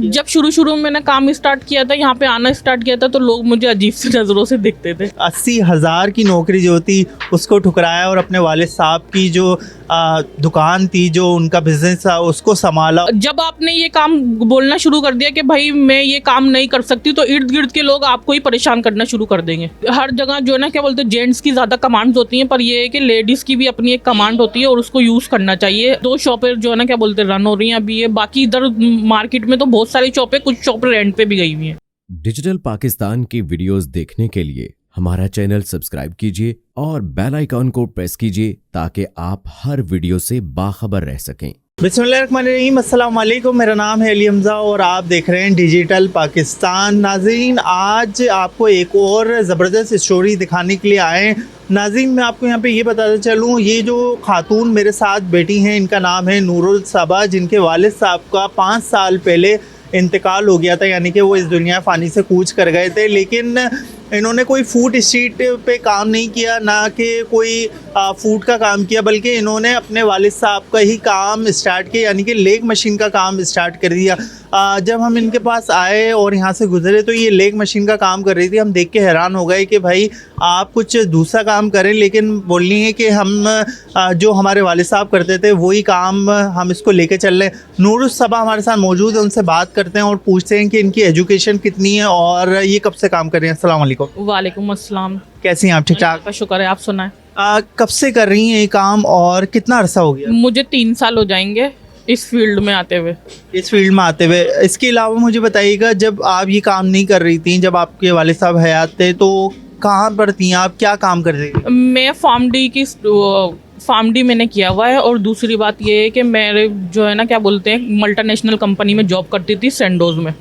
जब शुरू में मैंने काम स्टार्ट किया था, यहाँ पे आना स्टार्ट किया था, तो लोग मुझे अजीब सी नज़रों से देखते थे। 80,000 की नौकरी जो थी उसको ठुकराया और अपने वालिद साहब की जो दुकान थी, जो उनका बिजनेस था, उसको संभाला। जब आपने ये काम बोलना शुरू कर दिया कि भाई मैं ये काम नहीं कर सकती, तो इर्द गिर्द के लोग आपको ही परेशान करना शुरू कर देंगे। हर जगह जो है ना, क्या बोलते हैं, जेंट्स की ज़्यादा कमांड्स होती हैं, पर ये है कि लेडीज़ की भी अपनी एक कमांड होती है और उसको यूज़ करना चाहिए। 2 शॉपें जो है ना, क्या बोलते हैं, रन हो रही हैं अभी ये। बाकी इधर मार्केट में तो बहुत सारी शॉपें, कुछ शॉपें रेंट पे भी गई हुई हैं। डिजिटल पाकिस्तान की वीडियोस देखने के लिए हमारा चैनल सब्सक्राइब कीजिए और बेल आइकॉन को प्रेस कीजिए ताकि आप हर वीडियो से बाखबर रह सकें। बिस्मिल्लाहिर्रहमानिर्रहीम, अस्सलाम वालेकुम। मेरा नाम है अली हमज़ा और आप देख रहे हैं डिजिटल पाकिस्तान। नाज़रीन, आज आपको एक और ज़बरदस्त स्टोरी दिखाने के लिए आए हैं। नाज़रीन, मैं आपको यहाँ पे ये बताता चलूँ, ये जो खातून मेरे साथ बैठी हैं, इनका नाम है नूरुल सबा, जिनके वालिद साहब का 5 साल पहले इंतकाल हो गया था, यानी कि वो इस दुनिया फ़ानी से कूच कर गए थे। लेकिन इन्होंने कोई फूड स्ट्रीट पे काम नहीं किया, ना कि कोई फूड का काम किया, बल्कि इन्होंने अपने वालिद साहब का ही काम स्टार्ट किया, यानी कि लेग मशीन का काम स्टार्ट कर दिया। जब हम इनके पास आए और यहाँ से गुजरे तो ये लेग मशीन का काम कर रही थी। हम देख के हैरान हो गए कि भाई आप कुछ दूसरा काम करें, लेकिन बोलनी है कि हम जो हमारे वालिद साहब करते थे वही काम हम इसको लेके चल रहे हैं। नूरुल सबा हमारे साथ मौजूद है, उनसे बात करते हैं और पूछते हैं कि इनकी एजुकेशन कितनी है और ये कब से काम कर रही हैं। अस्सलाम वालेकुम। वालेकुम अस्सलाम। कैसी हैं आप? ठीक ठाक? का शुक्र है, आप सुनाएं। कब से कर रही हैं ये काम और कितना अरसा हो गया? मुझे 3 साल हो जाएंगे इस फील्ड में आते हुए। इस फील्ड में आते हुए। इसके अलावा मुझे बताइएगा, जब आप ये काम नहीं कर रही थी, जब आपके वालिद साहब हयात थे, तो कहाँ पर थी आप? क्या काम करती थी? मैं फार्म डी मैंने किया हुआ है। और दूसरी बात ये है कि मेरे जो है ना, क्या बोलते हैं, मल्टीनेशनल कंपनी में जॉब करती थी, सेंडोज में।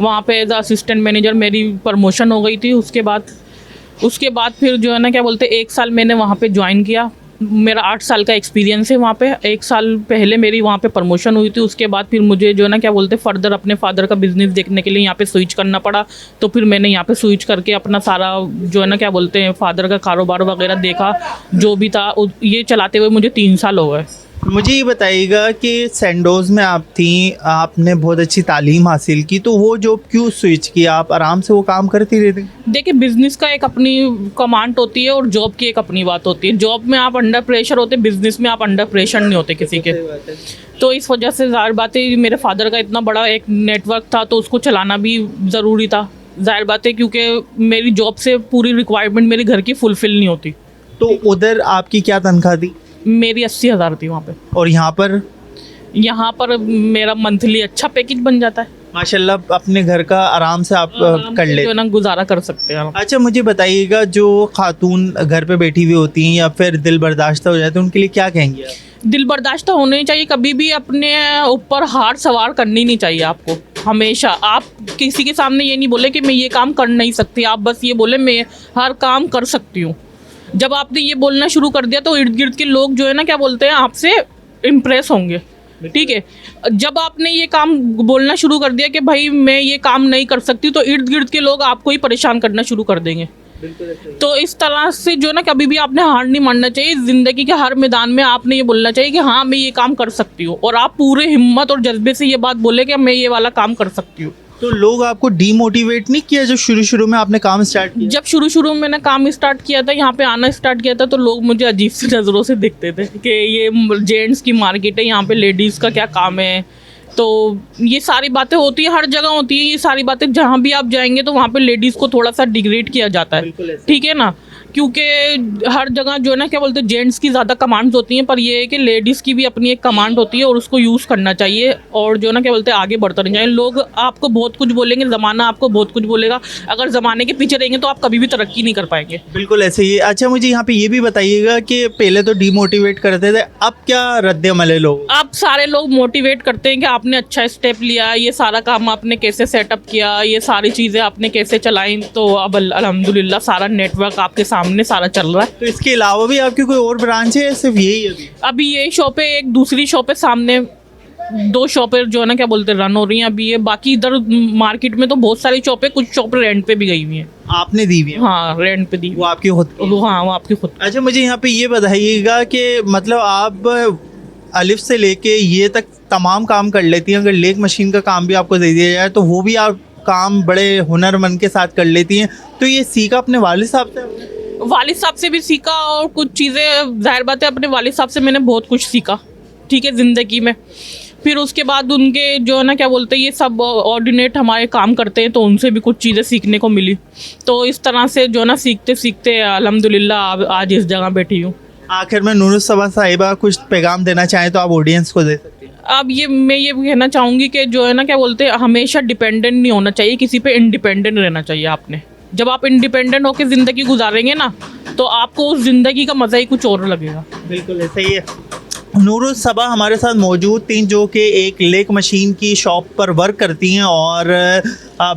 वहाँ पे एज असिस्टेंट मैनेजर मेरी प्रमोशन हो गई थी। उसके बाद फिर जो है ना, क्या बोलते हैं, 1 साल मैंने वहाँ पे ज्वाइन किया। मेरा 8 साल का एक्सपीरियंस है वहाँ पे। 1 साल पहले मेरी वहाँ पे प्रमोशन हुई थी। उसके बाद फिर मुझे जो है ना, क्या बोलते हैं, फर्दर अपने फादर का बिज़नेस देखने के लिए यहाँ पे स्विच करना पड़ा। तो फिर मैंने यहाँ पे स्विच करके अपना सारा जो है ना, क्या बोलते हैं, फादर का कारोबार वगैरह देखा, जो भी था। ये चलाते हुए मुझे 3 साल हो गए। मुझे ये बताइएगा कि सेंडोज में आप थी, आपने बहुत अच्छी तालीम हासिल की, तो वो जॉब क्यों स्विच किया? आप आराम से वो काम करती रहती? देखिए, बिजनेस का एक अपनी कमांड होती है और जॉब की एक अपनी बात होती है। जॉब में आप अंडर प्रेशर होते, बिजनेस में आप अंडर प्रेशर नहीं होते किसी के। तो इस वजह से ज़ाहिर बात है, मेरे फादर का इतना बड़ा एक नेटवर्क था, तो उसको चलाना भी ज़रूरी था। ज़ाहिर बात है, क्योंकि मेरी जॉब से पूरी रिक्वायरमेंट मेरी घर की फुलफ़िल नहीं होती। तो उधर आपकी क्या तनख्वाह थी? मेरी 80,000 थी वहाँ पे। और यहाँ पर मेरा मंथली अच्छा पैकेज बन जाता है। माशाल्लाह अपने घर का आराम से आप कर ले, जो ना गुजारा कर सकते हैं। अच्छा, मुझे बताइएगा, जो खातून घर पे बैठी हुई होती हैं या फिर दिल बर्दाश्त हो जाते हैं, उनके लिए क्या कहेंगे आप? दिल बर्दाश्त होना ही चाहिए। कभी भी अपने ऊपर हार सवार करनी नहीं चाहिए आपको। हमेशा आप किसी के सामने ये नहीं बोले कि मैं ये काम कर नहीं सकती, आप बस ये बोले मैं हर काम कर सकती हूँ। जब आपने ये बोलना शुरू कर दिया तो इर्द गिर्द के लोग जो है ना, क्या बोलते हैं, आपसे इम्प्रेस होंगे। ठीक है, जब आपने ये काम बोलना शुरू कर दिया कि भाई मैं ये काम नहीं कर सकती, तो इर्द गिर्द के लोग आपको ही परेशान करना शुरू कर देंगे। तो इस तरह से जो ना, कभी भी आपने हार नहीं मानना चाहिए। ज़िंदगी के हर मैदान में आपने ये बोलना चाहिए कि हाँ, मैं ये काम कर सकती हूँ, और आप पूरे हिम्मत और जज्बे से ये बात बोले कि मैं ये वाला काम कर सकती हूँ। तो लोग आपको डीमोटिवेट नहीं किया जब शुरू में आपने काम स्टार्ट किया? जब शुरू में मैंने काम स्टार्ट किया था, यहाँ पे आना स्टार्ट किया था, तो लोग मुझे अजीब सी नज़रों से देखते थे कि ये जेंट्स की मार्केट है, यहाँ पे लेडीज़ का क्या काम है। तो ये सारी बातें होती है, हर जगह होती है ये सारी बातें। जहाँ भी आप जाएंगे तो वहाँ पे लेडीज़ को थोड़ा सा डिग्रेड किया जाता है, ठीक है ना, क्योंकि हर जगह जो है ना, क्या बोलते हैं, जेंट्स की ज़्यादा कमांड्स होती हैं, पर ये है कि लेडीज़ की भी अपनी एक कमांड होती है और उसको यूज़ करना चाहिए। और जो है ना, क्या बोलते हैं, आगे बढ़ते रहना चाहिए। लोग आपको बहुत कुछ बोलेंगे, ज़माना आपको बहुत कुछ बोलेगा। अगर ज़माने के पीछे रहेंगे तो आप कभी भी तरक्की नहीं कर पाएंगे। बिल्कुल ऐसे ही। अच्छा, मुझे यहाँ पे ये भी बताइएगा कि पहले तो डीमोटिवेट करते थे, अब क्या रद्द-ए-अमल है लोग? अब सारे लोग मोटिवेट करते हैं कि आपने अच्छा स्टेप लिया, ये सारा काम आपने कैसे सेटअप किया, ये सारी चीज़ें आपने कैसे चलाई। तो अब अल्हम्दुलिल्लाह सारा नेटवर्क आपके सामने सारा चल रहा है। तो इसके अलावा भी आपकी कोई और ब्रांच है या सिर्फ यही? अभी यही शॉप है, एक दूसरी शॉप है सामने। 2 शॉपें जो है ना, क्या बोलते हैं, रन हो रही हैं अभी ये। बाकी इधर मार्केट में तो बहुत सारी शॉपें, कुछ शॉपें रेंट पे भी गई हुई हैं। आपने दी हुई है? हाँ, रेंट पे दी। वो आपकी खुद की? हाँ, वो आपकी खुद। अच्छा, मुझे यहाँ पे ये बताइएगा कि मतलब आप अलिफ से लेके ये तक तमाम काम कर लेती हैं। अगर लेग मशीन का काम भी आपको दे दिया जाए तो वो भी आप काम बड़े हुनरमंद के साथ कर लेती हैं। तो ये सीखा अपने वालिद साहब से आपने? वालिद साहब से भी सीखा, और कुछ चीज़ें जाहिर बात है अपने वालिद साहब से मैंने बहुत कुछ सीखा, ठीक है, ज़िंदगी में। फिर उसके बाद उनके जो है ना क्या बोलते हैं, ये सब ऑर्डिनेट हमारे काम करते हैं तो उनसे भी कुछ चीज़ें सीखने को मिली। तो इस तरह से जो है ना सीखते सीखते अल्हम्दुलिल्लाह आज इस जगह बैठी हूँ। आखिर में नूरुस सबा साहिबा कुछ पैगाम देना चाहें तो आप ऑडियंस को दे सकते हैं। अब ये मैं ये कहना चाहूँगी कि जो है ना क्या बोलते हैं, हमेशा डिपेंडेंट नहीं होना चाहिए किसी पे, इंडिपेंडेंट रहना चाहिए आपने। जब आप इंडिपेंडेंट होकर ज़िंदगी गुजारेंगे ना तो आपको उस ज़िंदगी का मज़ा ही कुछ और लगेगा। बिल्कुल ऐसा ही है। नूरुस सबा हमारे साथ मौजूद थी, जो कि एक लेक मशीन की शॉप पर वर्क करती हैं और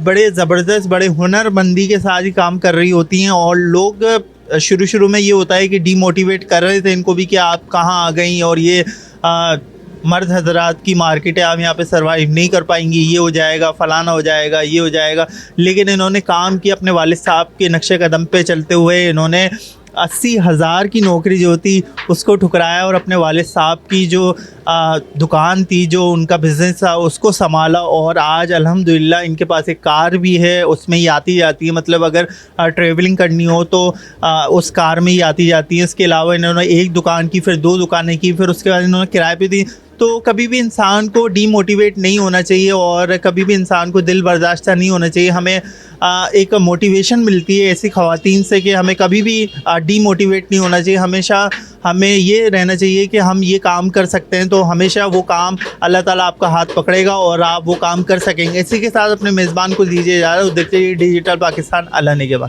बड़े ज़बरदस्त, बड़े हुनरमंदी के साथ ही काम कर रही होती हैं। और लोग शुरू में ये होता है कि डीमोटिवेट कर रहे थे इनको भी कि आप कहाँ आ गई, और ये मर्द हजरात की मार्केट है, आप यहाँ पे सरवाइव नहीं कर पाएंगी, ये हो जाएगा, फ़लाना हो जाएगा, ये हो जाएगा। लेकिन इन्होंने काम किया अपने वालिद साहब के नक्शे कदम पे चलते हुए। इन्होंने 80,000 की नौकरी जो थी उसको ठुकराया और अपने वालिद साहब की जो दुकान थी, जो उनका बिज़नेस था, उसको संभाला। और आज अल्हम्दुलिल्लाह इनके पास एक कार भी है, उसमें ही आती जाती है, मतलब अगर ट्रैवलिंग करनी हो तो उस कार में ही आती जाती है। इसके अलावा इन्होंने एक दुकान की, फिर 2 दुकानें की, फिर उसके बाद इन्होंने किराए पे दी। तो कभी भी इंसान को डीमोटिवेट नहीं होना चाहिए और कभी भी इंसान को दिल बर्दाश्त नहीं होना चाहिए। हमें एक मोटिवेशन मिलती है ऐसी ख़वातीन से कि हमें कभी भी डीमोटिवेट नहीं होना चाहिए। हमेशा हमें ये रहना चाहिए कि हम ये काम कर सकते हैं, तो हमेशा वो काम अल्लाह ताला आपका हाथ पकड़ेगा और आप वो काम कर सकेंगे। इसी के साथ अपने मेज़बान को दीजिए इजाज़त। देखते रहिए डिजिटल पाकिस्तान। अल्लाह ने के बाद।